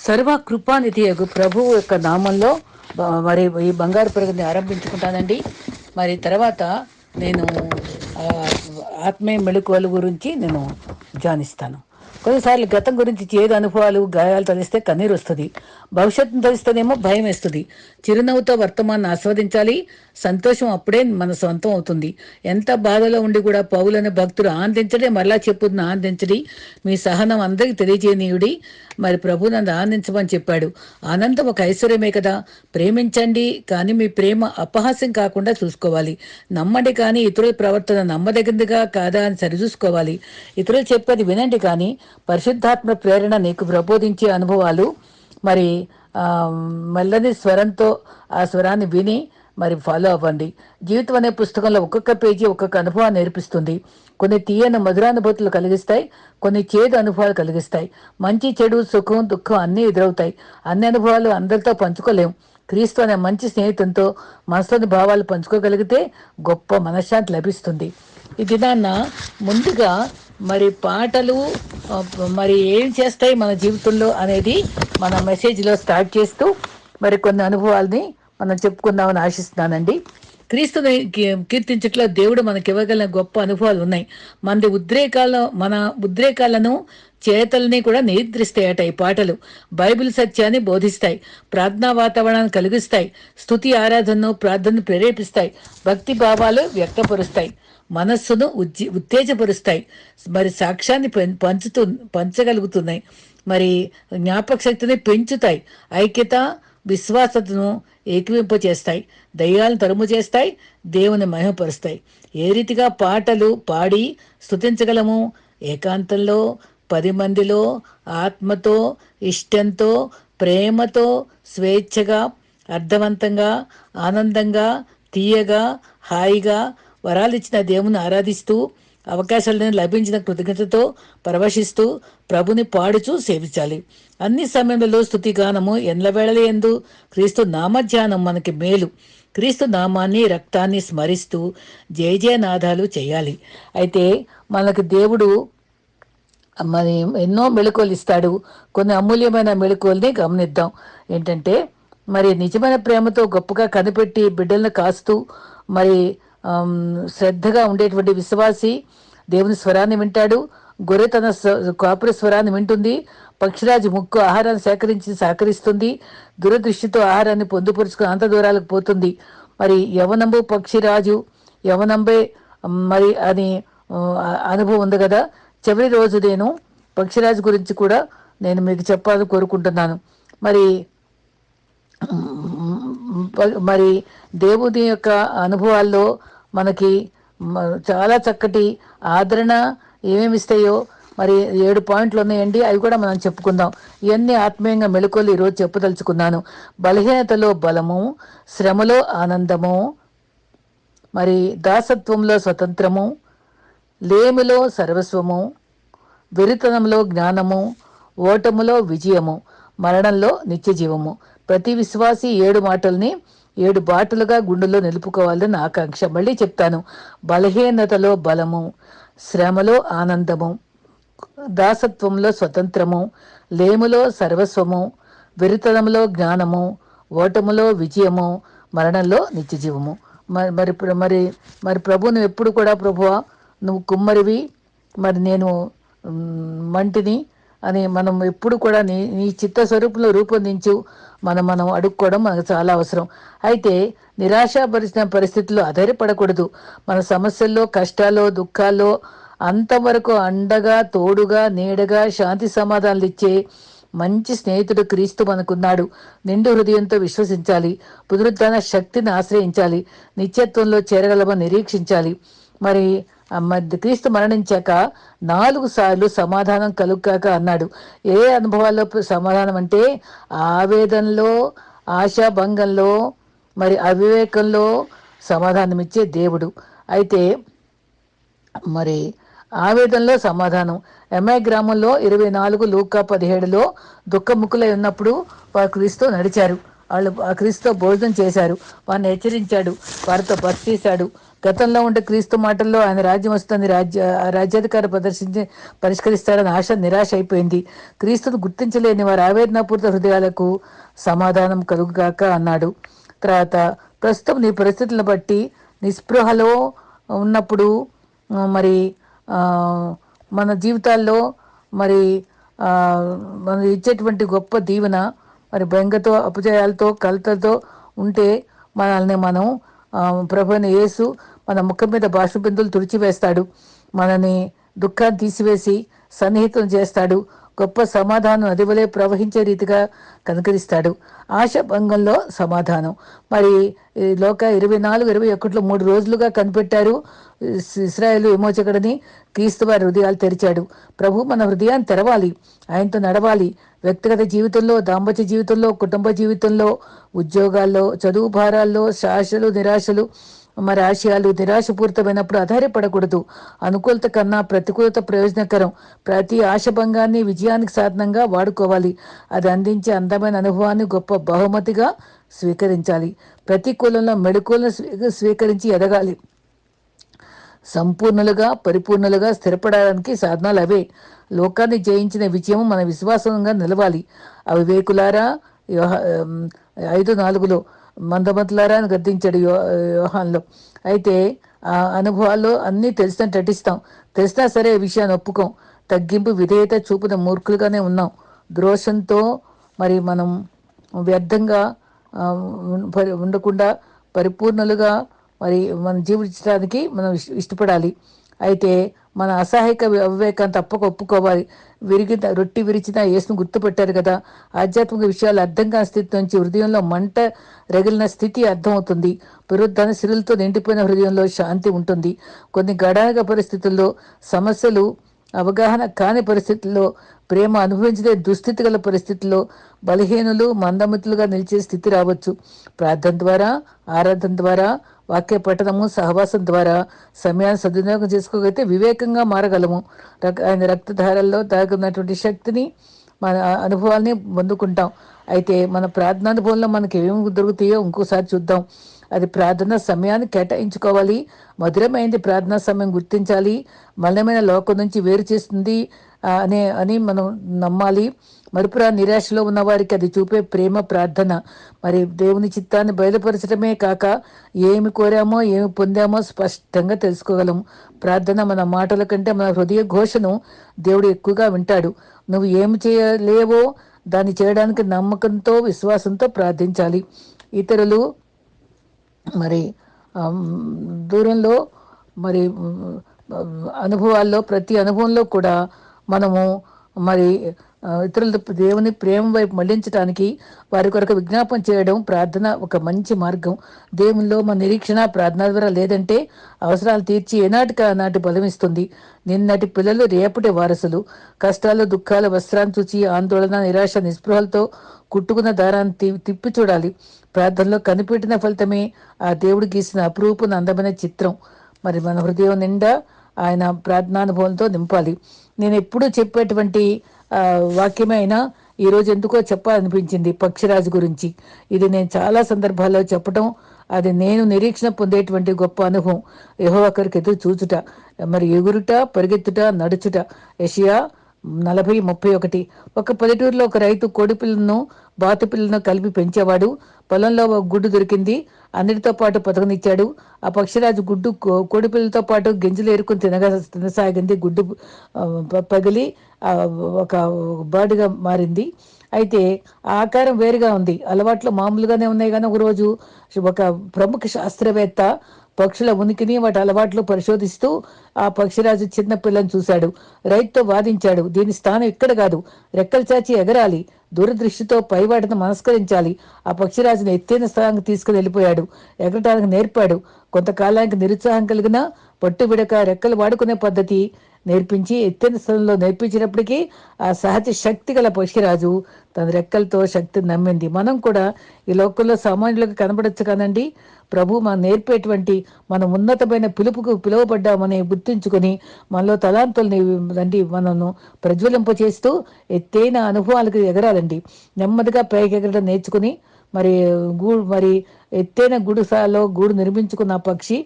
సర్వ కృపానిధి యగు ప్రభువు యొక్క నామంలో మరి ఈ బంగారు పరుగుని ఆరంభించుకుంటానండి. మరి తర్వాత నేను ఆ, ఆత్మీయ మెళకువల గురించి నేను ధ్యానిస్తాను. కొన్నిసార్లు గతం గురించి చేదు అనుభవాలు గాయాలు తలిస్తే కన్నీరు వస్తుంది. భవిష్యత్తును తలిస్తేనేమో భయం వేస్తుంది. చిరునవ్వుతో వర్తమానాన్ని ఆస్వాదించాలి. సంతోషం అప్పుడే మన సొంతం అవుతుంది. ఎంత బాధలో ఉండి కూడా పౌలైన భక్తుడు ఆనందించడే, మరలా చెప్పుతున్న ఆనందించడి, మీ సహనం అందరికి తెలియజేయనీయుడి, మరి ప్రభు నన్ను ఆనందించమని చెప్పాడు. ఆనందం ఒక ఐశ్వర్యమే కదా. ప్రేమించండి, కానీ మీ ప్రేమ అపహాస్యం కాకుండా చూసుకోవాలి. నమ్మండి, కానీ ఇతరుల ప్రవర్తన నమ్మదగిందిగా కాదా అని సరిచూసుకోవాలి. ఇతరులు చెప్పేది వినండి, కానీ పరిశుద్ధాత్మ ప్రేరణ నీకు ప్రబోధించే అనుభవాలు మరి మెల్లని స్వరంతో ఆ స్వరాన్ని విని మరి ఫాలో అవ్వండి. జీవితం అనే పుస్తకంలో ఒక్కొక్క పేజీ ఒక్కొక్క అనుభవాన్ని నేర్పిస్తుంది. కొన్ని తీయని మధురానుభూతులు కలిగిస్తాయి, కొన్ని చేదు అనుభవాలు కలిగిస్తాయి. మంచి, చెడు, సుఖం, దుఃఖం అన్నీ ఎదురవుతాయి. అన్ని అనుభవాలు అందరితో పంచుకోలేం. క్రీస్తు అనే మంచి స్నేహితునితో మనసులోని భావాలు పంచుకోగలిగితే గొప్ప మనశ్శాంతి లభిస్తుంది. ఈ దినాన్న ముందుగా మరి పాటలు మరి ఏం చేస్తాయి మన జీవితంలో అనేది మన మెసేజ్లో స్టార్ట్ చేస్తూ మరి కొన్ని అనుభవాల్ని మనం చెప్పుకుందామని ఆశిస్తున్నానండి. క్రీస్తుని కీర్తించట్లో దేవుడు మనకి ఇవ్వగలిగిన గొప్ప అనుభవాలు ఉన్నాయి. మన ఉద్రేకాలను చేతల్ని కూడా నియంత్రిస్తాయట ఈ పాటలు. బైబిల్ సత్యాన్ని బోధిస్తాయి, ప్రార్థనా వాతావరణాన్ని కలిగిస్తాయి, స్తుతి ఆరాధనను ప్రార్థనను ప్రేరేపిస్తాయి, భక్తి భావాలు వ్యక్తపరుస్తాయి, మనస్సును ఉత్తేజపరుస్తాయి, మరి సాక్ష్యాన్ని పంచగలుగుతున్నాయి, మరి జ్ఞాపక శక్తిని పెంచుతాయి, ఐక్యత విశ్వాసతను ఏకీవింపచేస్తాయి, దయ్యాలను తరుము చేస్తాయి, దేవుని మహిమపరుస్తాయి. ఏ రీతిగా పాటలు పాడి స్తుతించగలము? ఏకాంతంలో, 10 మందిలో, ఆత్మతో, ఇష్టంతో, ప్రేమతో, స్వేచ్ఛగా, అర్థవంతంగా, ఆనందంగా, తీయగా, హాయిగా, వరాలిచ్చిన దేవుని ఆరాధిస్తూ, అవకాశాలను లభించిన కృతజ్ఞతతో పరవశిస్తూ ప్రభుని పాడుచూ సేవించాలి. అన్ని సమయంలో స్తుతిగానము ఎన్లవేళల యందు క్రీస్తు నామధ్యానం మనకి మేలు. క్రీస్తు నామాన్ని, రక్తాన్ని స్మరిస్తూ జయజయనాదాలు చేయాలి. అయితే మనకి దేవుడు మరి ఎన్నో మెళకువలు ఇస్తాడు. కొన్ని అమూల్యమైన మెళకువల్ని గమనిద్దాం. ఏంటంటే, మరి నిజమైన ప్రేమతో గొప్పగా కనిపెట్టి బిడ్డలను కాస్తూ మరి శ్రద్ధగా ఉండేటువంటి విశ్వాసి దేవుని స్వరాన్ని వింటాడు. గొర్రె తన కాపుర స్వరాన్ని వింటుంది. పక్షిరాజు ముక్కు ఆహారాన్ని సేకరించి సహకరిస్తుంది. దురదృష్టితో ఆహారాన్ని పొందుపరుచుకుని అంత దూరాలకు పోతుంది. మరి యవనంబు పక్షిరాజు యవనంబే మరి అని అనుభవం ఉంది కదా. చివరి రోజు నేను పక్షిరాజు గురించి కూడా నేను మీకు చెప్పాలని కోరుకుంటున్నాను. మరి మరి దేవుని యొక్క అనుభవాల్లో మనకి చాలా చక్కటి ఆదరణ ఏమేమి ఇస్తాయో మరి 7 పాయింట్లు ఉన్నాయండి. అవి కూడా మనం చెప్పుకుందాం. ఇవన్నీ ఆత్మీయంగా మెళకువలు ఈరోజు చెప్పదలుచుకున్నాను. బలహీనతలో బలము, శ్రమలో ఆనందము, మరి దాసత్వంలో స్వతంత్రము, లేమిలో సర్వస్వము, వెరితనంలో జ్ఞానము, ఓటములో విజయము, మరణంలో నిత్యజీవము. ప్రతి విశ్వాసి 7 మాటల్ని 7 బాటలుగా గుండెలో నిలుపుకోవాలని ఆకాంక్ష. మళ్ళీ చెప్తాను. బలహీనతలో బలము, శ్రమలో ఆనందము, దాసత్వంలో స్వతంత్రము, లేములో సర్వస్వము, వెరితనంలో జ్ఞానము, ఓటములో విజయము, మరణంలో నిత్యజీవము. మరి మరి మరి ప్రభు నువ్వు ఎప్పుడు కూడా ప్రభువా నువ్వు కుమ్మరివి, మరి నేను మంటిని అని మనం ఎప్పుడు కూడా నీ చిత్త స్వరూపంలో రూపొందించు మనం అడుక్కోవడం మనకు చాలా అవసరం. అయితే నిరాశాపరిచిన పరిస్థితుల్లో అధైర్యపడకూడదు. మన సమస్యల్లో, కష్టాల్లో, దుఃఖాల్లో అంతవరకు అండగా, తోడుగా, నీడగా, శాంతి సమాధానాలు ఇచ్చే మంచి స్నేహితుడు క్రీస్తు మనకున్నాడు. నిండు హృదయంతో విశ్వసించాలి. పునరుద్ధాన శక్తిని ఆశ్రయించాలి. నిత్యత్వంలో చేరగలమని నిరీక్షించాలి. మరి క్రీస్తు మరణించాక 4 సార్లు సమాధానం కలుగాక అన్నాడు. ఏ అనుభవాల్లో సమాధానం అంటే ఆవేదనలో, ఆశాభంగంలో, మరి అవివేకంలో సమాధానం ఇచ్చే దేవుడు. అయితే మరి ఆవేదనలో సమాధానం. ఎంఐ గ్రామంలో 24 లూకా 17లో దుఃఖముఖులై ఉన్నప్పుడు వారు క్రీస్తు నడిచారు. వాళ్ళు ఆ క్రీస్తుతో భోజనం చేశారు. వారిని హెచ్చరించాడు, వారితో బస్తీశాడు. గతంలో ఉండే క్రీస్తు మాటల్లో ఆయన రాజ్యం వస్తుంది, రాజ్యాధికారం పరిష్కరిస్తారని ఆశ నిరాశ అయిపోయింది. క్రీస్తును గుర్తించలేని వారి ఆవేదనాపూరిత హృదయాలకు సమాధానం కలుగుగాక అన్నాడు. తర్వాత ప్రస్తుతం నీ పరిస్థితులను బట్టి నిస్పృహలో ఉన్నప్పుడు మరి మన జీవితాల్లో మరి మనం ఇచ్చేటువంటి గొప్ప దీవెన మరి బెంగతో, అపజయాలతో, కలతతో ఉంటే మనల్ని మనం ప్రభువైన యేసు మన ముఖం మీద బాష్పబిందులు తుడిచివేస్తాడు. మనని దుఃఖాన్ని తీసివేసి సన్నిహితం చేస్తాడు. గొప్ప సమాధానం నదివలే ప్రవహించే రీతిగా కనుకరిస్తాడు. ఆశ భంగంలో సమాధానం. మరి లోక 24-21 3 రోజులుగా కనిపెట్టారు ఇశ్రాయేలు విమోచకుడిని. క్రీస్తు వారి హృదయాలు తెరిచాడు. ప్రభు మన హృదయాన్ని తెరవాలి, ఆయనతో నడవాలి. వ్యక్తిగత జీవితంలో, దాంపత్య జీవితంలో, కుటుంబ జీవితంలో, ఉద్యోగాల్లో, చదువు భారాల్లో, ఆశలు నిరాశలు మరి ఆశయాలు నిరాశపూరితమైనప్పుడు ఆధారపడకూడదు. అనుకూలత కన్నా ప్రతికూలత ప్రయోజనకరం. ప్రతి ఆశభంగాన్ని విజయానికి సాధనంగా వాడుకోవాలి. అది అందించే అందమైన అనుభవాన్ని గొప్ప బహుమతిగా స్వీకరించాలి. ప్రతికూలంలో మెడుకులను స్వీకరించి ఎదగాలి. సంపూర్ణులుగా, పరిపూర్ణులుగా స్థిరపడడానికి సాధనాలు అవే. లోకాన్ని జయించిన విజయం మన విశ్వాసంగా నిలవాలి. అవివేకులారా 5:4 మందమతులారా అని గద్దించాడు యోహాన్లో. అయితే ఆ అనుభవాల్లో అన్నీ తెలిసినట్టు నటిస్తాం. తెలిసినా సరే విషయాన్ని ఒప్పుకోం. తగ్గింపు, విధేయత చూపిన మూర్ఖులుగానే ఉన్నాం. ద్రోషంతో మరి మనం వ్యర్థంగా ఉండకుండా పరిపూర్ణులుగా మరి మనం జీవించడానికి మనం ఇష్టపడాలి. అయితే మన అసహాయక అవివేకాన్ని తప్పక ఒప్పుకోవాలి. రొట్టి విరిచిన యేసును గుర్తుపెట్టారు కదా. ఆధ్యాత్మిక విషయాలు అర్థం కాని స్థితి నుంచి హృదయంలో మంట రగిలిన స్థితి అర్థమవుతుంది. పునరుద్ధరణ సిరులతో నిండిపోయిన హృదయంలో శాంతి ఉంటుంది. కొన్ని గడానక పరిస్థితుల్లో, సమస్యలు అవగాహన కాని పరిస్థితుల్లో, ప్రేమ అనుభవించే దుస్థితి గల పరిస్థితుల్లో బలహీనులు, మందమతులుగా నిలిచే స్థితి రావచ్చు. ప్రార్థన ద్వారా, ఆరాధన ద్వారా, వాక్య పఠనము, సహవాసం ద్వారా సమయాన్ని సద్వినియోగం చేసుకోగలిగితే వివేకంగా మారగలము. ఆయన రక్తధారల్లో దాగున్నటువంటి శక్తిని, మన అనుభవాల్ని పొందుకుంటాం. అయితే మన ప్రార్థనానుభవంలో మనకి ఏమేమి దొరుకుతాయో ఇంకోసారి చూద్దాం. అది ప్రార్థన సమయాన్ని కేటాయించుకోవాలి. మధురమైంది ప్రార్థనా సమయం గుర్తించాలి. మలినమైన లోకం నుంచి వేరు చేస్తుంది అని మనం నమ్మాలి. మరుపురా నిరాశలో ఉన్న వారికి అది చూపే ప్రేమ ప్రార్థన. మరి దేవుని చిత్తాన్ని బయలుపరచడమే కాక ఏమి కోరామో, ఏమి పొందామో స్పష్టంగా తెలుసుకోగలము. ప్రార్థన మన మాటల కంటే మన హృదయ ఘోషను దేవుడు ఎక్కువగా వింటాడు. నువ్వు ఏమి చేయలేవో దాన్ని చేయడానికి నమ్మకంతో, విశ్వాసంతో ప్రార్థించాలి. ఇతరులు మరి దూరంలో మరి అనుభవాల్లో, ప్రతి అనుభవంలో కూడా మనము మరి ఇతరుల దేవుని ప్రేమ వైపు మళ్లించడానికి వారి కొరకు విజ్ఞాపన చేయడం ప్రార్థన ఒక మంచి మార్గం. దేవునిలో మన నిరీక్షణ ప్రార్థన ద్వారా లేదంటే అవసరాలు తీర్చి ఏనాటికి ఆనాటి బలమిస్తుంది. నిన్నటి పిల్లలు రేపటి వారసులు. కష్టాలు, దుఃఖాలు, వస్త్రాన్ని చూచి ఆందోళన, నిరాశ, నిస్పృహలతో కుట్టుకున్న దారాన్ని తిప్పి చూడాలి. ప్రార్థనలో కనిపెట్టిన ఫలితమే ఆ దేవుడు గీసిన అపురూపన అందమైన చిత్రం. మరి మన హృదయం నిండా ఆయన ప్రార్థనానుభవంతో నింపాలి. నేను ఎప్పుడూ చెప్పేటువంటి వాక్యమే అయినా ఈరోజు ఎందుకో చెప్పాలనిపించింది పక్షిరాజు గురించి. ఇది నేను చాలా సందర్భాల్లో చెప్పటం, అది నేను నిరీక్షణ పొందేటువంటి గొప్ప అనుభవం. యెహోవా కొరకు ఎదురు చూచుట, మరి ఎగురుట, పరిగెత్తుట, నడుచుట. యెషయా 40:31. ఒక పల్లెటూరులో ఒక రైతు కోడి పిల్లను, బాతు పిల్లను కలిపి పెంచేవాడు. పొలంలో ఒక గుడ్డు దొరికింది, అన్నిటితో పాటు పతకనిచ్చాడు. ఆ పక్షిరాజు గుడ్డు కోడి పిల్లలతో పాటు గింజలు ఏరుకుని తినసాగింది. గుడ్డు పగిలి ఒక బర్డ్గా మారింది. అయితే ఆ ఆకారం వేరుగా ఉంది. అలవాట్లు మామూలుగానే ఉన్నాయి. కానీ ఒకరోజు ఒక ప్రముఖ శాస్త్రవేత్త పక్షుల ఉనికిని, వాటి అలవాట్లు పరిశోధిస్తూ ఆ పక్షిరాజు చిన్న పిల్లని చూశాడు. రైతుతో వాదించాడు. దీని స్థానం ఇక్కడ కాదు, రెక్కలు చాచి ఎగరాలి, దూరదృష్టితో పైవాటిని మనస్కరించాలి. ఆ పక్షిరాజును ఎత్తైన స్థానానికి తీసుకుని వెళ్ళిపోయాడు. ఎగరటానికి నేర్పాడు. కొంతకాలానికి నిరుత్సాహం కలిగిన పట్టు విడక రెక్కలు వాడుకునే పద్ధతి నేర్పించి ఎత్తైన స్థలంలో నేర్పించినప్పటికీ ఆ సహజ శక్తి గల పక్షిరాజు తన రెక్కలతో శక్తిని నమ్మింది. మనం కూడా ఈ లోకంలో సామాన్యులకు కనబడచ్చు కానండి, ప్రభు మనం నేర్పేటువంటి మన ఉన్నతమైన పిలుపుకు పిలువబడ్డామని గుర్తించుకొని మనలో తలాంతుల్ని మనను ప్రజ్వలింపచేస్తూ ఎత్తైన అనుభవాలకు ఎగరాలండి. నెమ్మదిగా పైకి ఎగరడం నేర్చుకుని మరి మరి ఎత్తైన గుడిసాలో గూడు నిర్మించుకున్న పక్షి,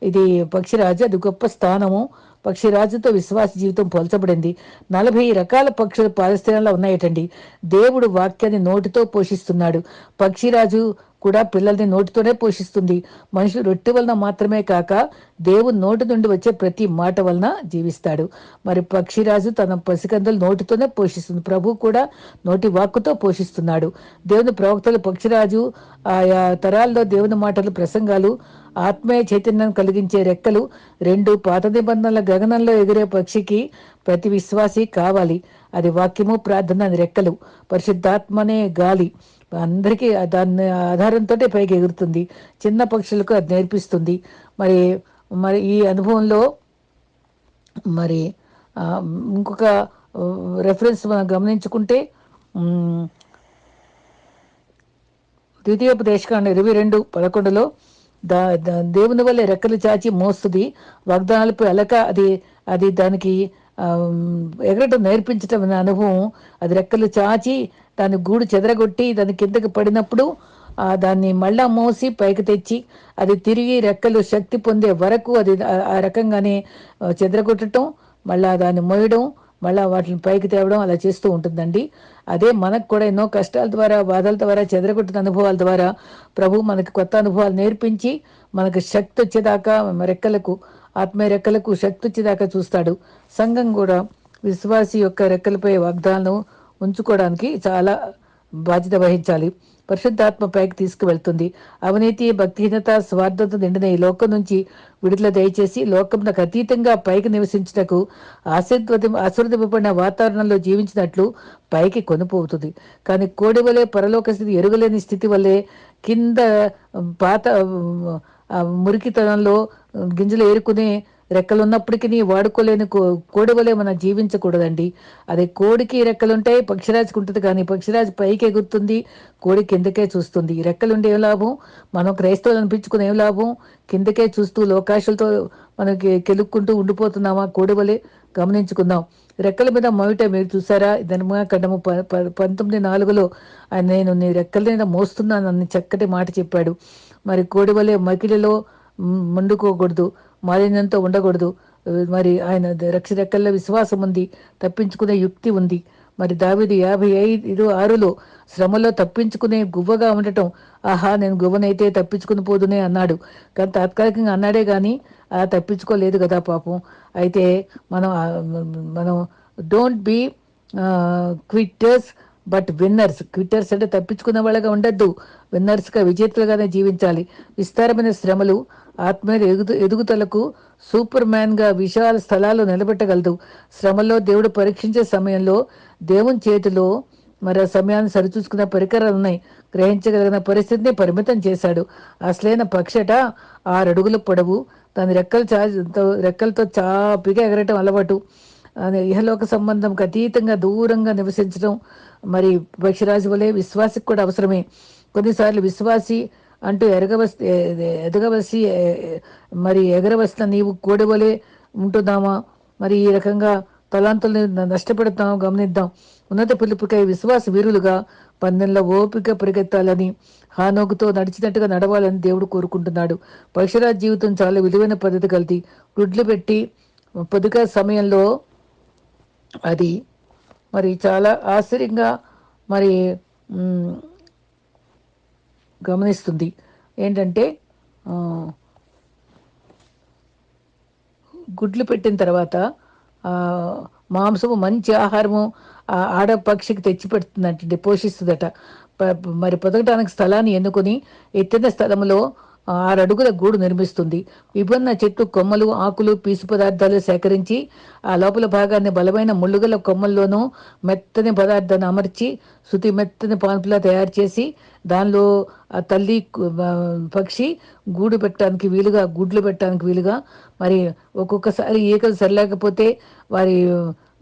ఇది పక్షిరాజు, అది గొప్ప స్థానము. పక్షిరాజుతో విశ్వాస జీవితం పోల్చబడింది. 40 రకాల పక్షులు పాలస్తీనాలో ఉన్నాయటండి. దేవుడు వాక్యాన్ని నోటితో పోషిస్తున్నాడు. పక్షిరాజు కూడా పిల్లల్ని నోటితోనే పోషిస్తుంది. మనుషులు రొట్టె వలన మాత్రమే కాక దేవుని నోటి నుండి వచ్చే ప్రతి మాట వలన జీవిస్తాడు. మరి పక్షిరాజు తన పసికందులు నోటితోనే పోషిస్తుంది. ప్రభు కూడా నోటి వాక్కుతో పోషిస్తున్నాడు. దేవుని ప్రవక్తలు పక్షిరాజు ఆయా తరాల్లో దేవుని మాటలు, ప్రసంగాలు, ఆత్మీయ చైతన్యం కలిగించే రెక్కలు, 2 పాత నిబంధనల గగనంలో ఎగిరే పక్షికి ప్రతి విశ్వాసి కావాలి. అది వాక్యము, ప్రార్థన, అది రెక్కలు. పరిశుద్ధాత్మనే గాలి. అందరికీ దాని ఆధారంతో పైకి ఎగురుతుంది. చిన్న పక్షులకు అది నేర్పిస్తుంది. మరి మరి ఈ అనుభవంలో మరి ఇంకొక రెఫరెన్స్ మనం గమనించుకుంటే, ద్వితీయోపదేశకాండం 22:11 దేవుని వల్లే రెక్కలు చాచి మోస్తుంది, వాగ్దానాలపై అలక, అది అది దానికి ఎగరటం నేర్పించటం అనే అనుభవం. అది రెక్కలు చాచి దాని గూడు చెదరగొట్టి దాని కిందకి పడినప్పుడు దాన్ని మళ్ళా మోసి పైకి తెచ్చి అది తిరిగి రెక్కలు శక్తి పొందే వరకు అది ఆ రకంగానే చెదరగొట్టడం, మళ్ళా దాన్ని మోయడం, మళ్ళా వాటిని పైకి తేవడం అలా చేస్తూ ఉంటుందండి. అదే మనకు కూడా ఎన్నో కష్టాల ద్వారా, బాధల ద్వారా, చెదరగొట్టిన అనుభవాల ద్వారా ప్రభు మనకి కొత్త అనుభవాలు నేర్పించి మనకు శక్తి వచ్చేదాకా, రెక్కలకు, ఆత్మీయ రెక్కలకు శక్తి వచ్చేదాకా చూస్తాడు. సంఘం కూడా విశ్వాసి యొక్క రెక్కలపై వాగ్దానం ఉంచుకోవడానికి చాలా బాధ్యత వహించాలి. పరిశుద్ధాత్మ పైకి తీసుకువెళ్తుంది. అవినీతి, భక్తిహీనత, స్వార్థత నిండిన ఈ లోకం నుంచి విడుదల దయచేసి లోకంకు అతీతంగా పైకి నివసించటకు ఆశీర్వదింపబడిన వాతావరణంలో జీవించినట్లు పైకి కొనిపోతుంది. కానీ కోడి వలె పరలోక స్థితి ఎరుగలేని స్థితి వల్లే కింద పాత మురికితనంలో గింజలు ఏరుకునే రెక్కలు ఉన్నప్పటికీ వాడుకోలేని కోడి వలె మనం జీవించకూడదండి. అదే కోడికి రెక్కలుంటాయి, పక్షిరాజుకి ఉంటుంది. కానీ పక్షిరాజు పైకి ఎగురుతుంది, కోడి కిందకే చూస్తుంది. రెక్కలుంటే ఏం లాభం? మనం క్రైస్తవులు అనిపించుకుని ఏం లాభం? కిందకే చూస్తూ లోకాశలతో మనకి కెలుక్కుంటూ ఉండిపోతున్నామా? కోడి వలె గమనించుకుందాం. రెక్కల మీద మోయట మీరు చూసారా? ధర్మకాండము 19:4 ఆయన నేను నీ రెక్కల మీద మోస్తున్నానని చక్కటి మాట చెప్పాడు. మరి కోడి వలె మకిలిలో మండుకోకూడదు, మాలిన్యంతో ఉండకూడదు. మరి ఆయన రెక్కల్లో విశ్వాసం ఉంది, తప్పించుకునే యుక్తి ఉంది. మరి దావీదు 55:6 శ్రమలో తప్పించుకునే గువ్వగా ఉండటం, ఆహా నేను గువ్వనైతే తప్పించుకుని పోదునే అన్నాడు. కానీ తాత్కాలికంగా అన్నాడే కానీ తప్పించుకోలేదు కదా పాపం. అయితే మనం మనం don't be quitters but winners. Quitters అంటే తప్పించుకునే వాళ్ళగా ఉండద్దు, విన్నర్స్గా, విజేతలుగానే జీవించాలి. విస్తారమైన శ్రమలు ఆత్మీయ ఎదుగుదలకు సూపర్ మ్యాన్గా విశాల స్థలాలు నిలబెట్టగలదు. శ్రమల్లో దేవుడు పరీక్షించే సమయంలో దేవుని చేతిలో మరి ఆ సమయాన్ని సరిచూసుకునే పరికరాలు ఉన్నాయి. గ్రహించగలిగిన పరిస్థితిని పరిమితం చేశాడు. అసలైన పక్షట 6 అడుగుల పొడవు, దాని రెక్కలతో చాపిగా ఎగరటం అలవాటు. ఇహలోక సంబంధంకి అతీతంగా దూరంగా నివసించడం మరి పక్షిరాజు వలె విశ్వాసికి కూడా అవసరమే. కొన్నిసార్లు విశ్వాసి అంటూ ఎదగవలసి మరి ఎగరవలసిన నీవు కోడి వలె ఉంటున్నామా? మరి ఈ రకంగా తలాంతుల్ని నష్టపెడతామో గమనిద్దాం. ఉన్నత పిలుపుకై విశ్వాస వీరులుగా పందెంలో ఓపిక పరిగెత్తాలని, హానోకుతో నడిచినట్టుగా నడవాలని దేవుడు కోరుకుంటున్నాడు. పక్షిరాజు జీవితం చాలా విలువైన పద్ధతి కలిది. గుడ్లు పెట్టి పొదుక సమయంలో అది మరి చాలా ఆశ్చర్యంగా మరి గమనిస్తుంది. ఏంటంటే గుడ్లు పెట్టిన తర్వాత మాంసము, మంచి ఆహారము ఆడపక్షికి తెచ్చి పెడుతుందంటే, పోషిస్తుందట. మరి పొదగటానికి స్థలాన్ని ఎన్నుకొని ఎత్తైన స్థలంలో 6 అడుగుల గూడు నిర్మిస్తుంది. విభిన్న చెట్టు కొమ్మలు, ఆకులు, పీసు పదార్థాలు సేకరించి ఆ లోపల భాగాన్ని బలమైన ముళ్ళుగల కొమ్మల్లోనూ మెత్తని పదార్థాన్ని అమర్చి శుతి మెత్తని పాన్పులా తయారు చేసి దానిలో ఆ తల్లి పక్షి గుడ్లు పెట్టడానికి వీలుగా మరి ఒక్కొక్కసారి ఈకలు సరిలేకపోతే వారి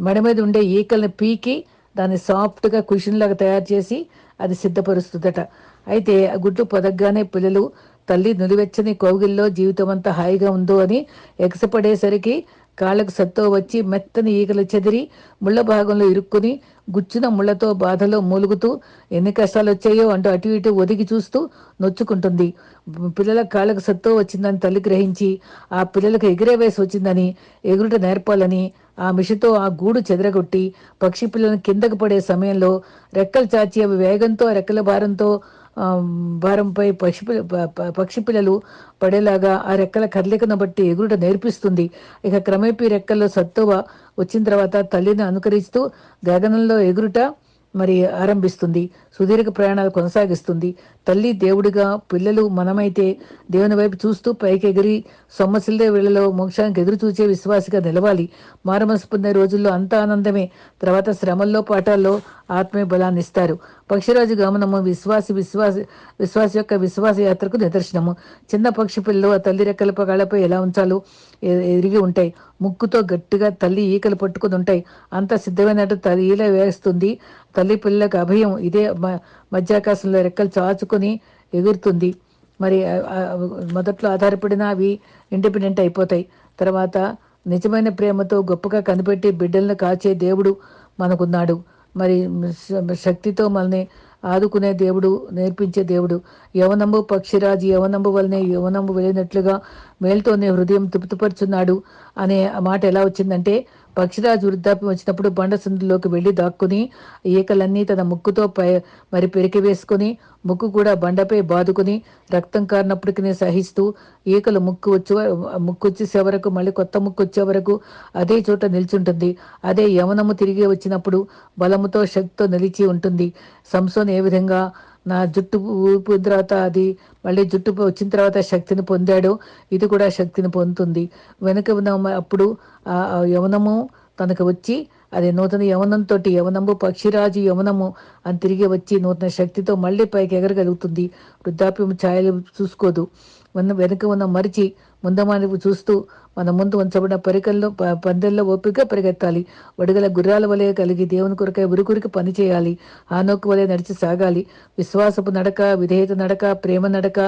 మెడ మీద ఉండే ఈకల్ని పీకి దాన్ని సాఫ్ట్గా కుషన్ లాగా తయారు చేసి అది సిద్ధపరుస్తుందట. అయితే ఆ గుడ్లు పొదగ్గానే పిల్లలు తల్లి నులివెచ్చని కౌగిల్లో జీవితం అంతా హాయిగా ఉందో అని ఎగసపడేసరికి కాళ్ళకు సత్తువ వచ్చి మెత్తని ఈగలు చెదిరి ముళ్ళ భాగంలో ఇరుక్కుని గుచ్చిన ముళ్ళతో బాధలో మూలుగుతూ ఎన్ని కష్టాలు వచ్చాయో అంటూ అటు ఇటు ఒదిగి చూస్తూ నొచ్చుకుంటుంది. పిల్లల కాళ్ళకు సత్తువ వచ్చిందని తల్లి గ్రహించి ఆ పిల్లలకు ఎగిరే వయసు వచ్చిందని ఎగురుట నేర్పాలని ఆ మిషతో ఆ గూడు చెదరగొట్టి పక్షి పిల్లలను కిందకు పడే సమయంలో రెక్కలు చాచి అవి వేగంతో రెక్కల భారంతో ఆ, భారంపై పక్షి పిల్లలు పడేలాగా ఆ రెక్కల కదలికను బట్టి ఎగురుట నేర్పిస్తుంది. ఇక క్రమేపీ రెక్కల్లో సత్తువ వచ్చిన తర్వాత తల్లిని అనుకరిస్తూ గగనంలో ఎగురుట మరి ఆరంభిస్తుంది. సుదీర్ఘ ప్రయాణాలు కొనసాగిస్తుంది. తల్లి దేవుడిగా, పిల్లలు మనమైతే దేవుని వైపు చూస్తూ పైకి ఎగిరి సొమ్మసిల్లే వేళలో మోక్షానికి ఎదురు చూచే విశ్వాసిగా నిలవాలి. మారమనసు పొందే రోజుల్లో అంతా ఆనందమే. తర్వాత శ్రమల్లో పాఠాల్లో ఆత్మీయ బలాన్ని ఇస్తారు. పక్షిరాజు గమనము విశ్వాస యొక్క విశ్వాస యాత్రకు నిదర్శనము. చిన్న పక్షి పిల్లలు ఆ తల్లి రెక్కల కాళ్ళపై ఎలా ఉంచాలో ఎరిగి ఉంటాయి. ముక్కుతో గట్టిగా తల్లి ఈకలు పట్టుకుని ఉంటాయి. అంతా సిద్ధమైనట్టు తల్లి ఈల వేస్తుంది. తల్లి పిల్లలకు అభయం ఇదే. మధ్యాకాశంలో రెక్కలు చాచుకొని ఎగురుతుంది. మరి మొదట్లో ఆధారపడిన అవి ఇండిపెండెంట్ అయిపోతాయి. తర్వాత నిజమైన ప్రేమతో గొప్పగా కనిపెట్టి బిడ్డలను కాచే దేవుడు మనకున్నాడు. మరి శక్తితో మనల్ని ఆదుకునే దేవుడు, నేర్పించే దేవుడు. యవనంబు పక్షిరాజు యవనంబు వలనే యవనంబు వెళ్ళినట్లుగా మేలుతోనే హృదయం తృప్తిపరుచున్నాడు అనే మాట ఎలా వచ్చిందంటే, పక్షిరాజు వృద్ధాప్యం వచ్చినప్పుడు బండ సందులోకి వెళ్ళి దాక్కుని ఈకలన్నీ తన ముక్కుతో మరి పెరికి వేసుకుని ముక్కు కూడా బండపై బాదుకుని రక్తం కారినప్పటికీ సహిస్తూ ఈకలు ముక్కు వచ్చేసే వరకు మళ్ళీ కొత్త ముక్కు వచ్చే వరకు అదే చోట నిల్చుంటుంది. అదే యవనము తిరిగి వచ్చినప్పుడు బలముతో శక్తితో నిలిచి ఉంటుంది. సంసోన్ ఏ విధంగా నా జుట్టు ఊపిన తర్వాత అది మళ్ళీ జుట్టు వచ్చిన తర్వాత శక్తిని పొందాడో ఇది కూడా శక్తిని పొందుతుంది. వెనుక ఉన్న అప్పుడు ఆ యవనము తనకు వచ్చి అది నూతన యవనంతో యవనము పక్షిరాజు యవనము అని తిరిగి వచ్చి నూతన శక్తితో మళ్ళీ పైకి ఎగరగలుగుతుంది. వృద్ధాప్యం ఛాయలు చూసుకోదు. వెనుక ఉన్న మరిచి ముందమానికి చూస్తూ మన ముందు ఉంచబడిన పరికల్లో పందెల్లో ఓపికగా పరిగెత్తాలి. వడిగల గుర్రాల వలె కలిగి దేవుని కొరకై ఉరుకురికి పని చేయాలి. హానోకు వలె నడిచి సాగాలి. విశ్వాసపు నడక, విధేయత నడక, ప్రేమ నడక,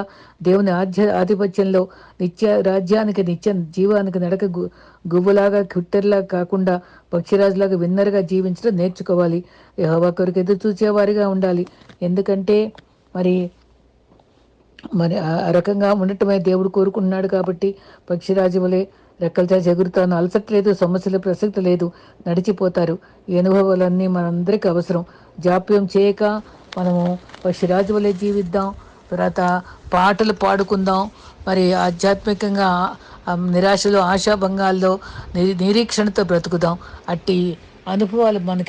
దేవుని ఆధిపత్యంలో రాజ్యానికి నిత్య జీవానికి నడక గువ్వలాగా కుట్టెర్లా కాకుండా పక్షిరాజులాగా విన్నర్గా జీవించడం నేర్చుకోవాలి. యెహోవా కొరకు ఎదురు చూసేవారిగా ఉండాలి. ఎందుకంటే మరి ఆ రకంగా ఉండటమే దేవుడు కోరుకుంటున్నాడు. కాబట్టి పక్షిరాజు వలె రెక్కలు చాచి ఎగురుతాను. అలసట్లేదు, సమస్యల ప్రసక్తి లేదు, నడిచిపోతారు. ఈ అనుభవాలన్నీ మనందరికీ అవసరం. జాప్యం చేయక మనము పక్షిరాజు వలె జీవిద్దాం. తర్వాత పాటలు పాడుకుందాం. మరి ఆధ్యాత్మికంగా నిరాశలో, ఆశాభంగాల్లో నిరీక్షణతో బ్రతుకుదాం. అట్టి అనుభవాలు మనకి